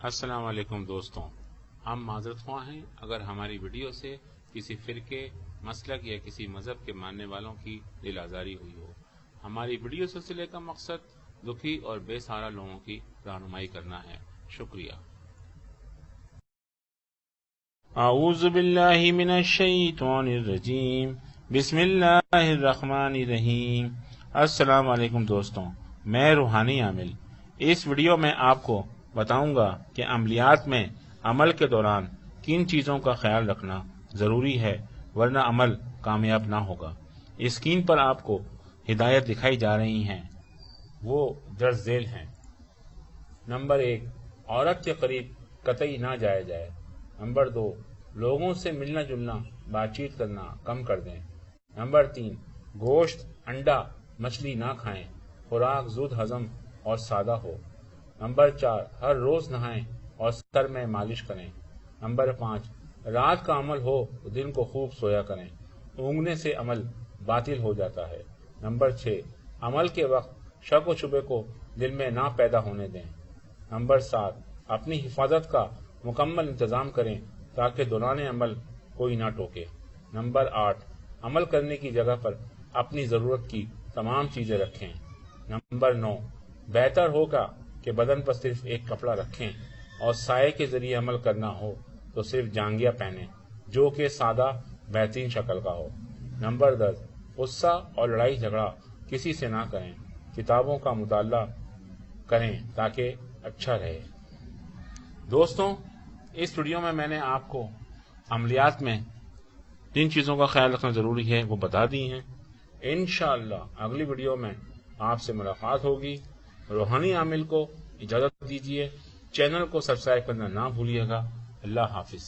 السلام علیکم دوستوں، ہم معذرت خواہ ہیں اگر ہماری ویڈیو سے کسی فرقے، مسلک یا کسی مذہب کے ماننے والوں کی دل آزاری ہوئی ہو۔ ہماری ویڈیو سلسلے کا مقصد دکھی اور بے سہارا لوگوں کی رہنمائی کرنا ہے۔ شکریہ۔ اعوذ باللہ من الشیطان الرجیم، بسم اللہ الرحمن الرحیم۔ السلام علیکم دوستوں، میں روحانی عامل اس ویڈیو میں آپ کو بتاؤں گا کہ عملیات میں عمل کے دوران کن چیزوں کا خیال رکھنا ضروری ہے، ورنہ عمل کامیاب نہ ہوگا۔ اسکرین پر آپ کو ہدایت دکھائی جا رہی ہیں، وہ درج ذیل ہیں۔ نمبر 1، عورت کے قریب قطعی نہ جایا جائے۔ نمبر 2، لوگوں سے ملنا جلنا، بات چیت کرنا کم کر دیں۔ نمبر 3، گوشت، انڈا، مچھلی نہ کھائیں، خوراک زود ہضم اور سادہ ہو۔ نمبر 4، ہر روز نہائیں اور سر میں مالش کریں۔ نمبر 5، رات کا عمل ہو تو دن کو خوب سویا کریں، اونگنے سے عمل باطل ہو جاتا ہے۔ نمبر 6، عمل کے وقت شک و شبے کو دل میں نہ پیدا ہونے دیں۔ نمبر 7، اپنی حفاظت کا مکمل انتظام کریں تاکہ دوران عمل کوئی نہ ٹوکے۔ نمبر 8، عمل کرنے کی جگہ پر اپنی ضرورت کی تمام چیزیں رکھیں۔ نمبر 9، بہتر ہوگا کہ بدن پر صرف ایک کپڑا رکھیں اور سائے کے ذریعے عمل کرنا ہو تو صرف جانگیا پہنیں جو کہ سادہ بہترین شکل کا ہو۔ نمبر 10، غصہ اور لڑائی جھگڑا کسی سے نہ کریں، کتابوں کا مطالعہ کریں تاکہ اچھا رہے۔ دوستوں، اس ویڈیو میں نے آپ کو عملیات میں جن چیزوں کا خیال رکھنا ضروری ہے وہ بتا دی ہیں۔ انشاءاللہ اگلی ویڈیو میں آپ سے ملاقات ہوگی۔ روحانی عامل کو اجازت دیجیے، چینل کو سبسکرائب کرنا نہ بھولیے گا۔ اللہ حافظ۔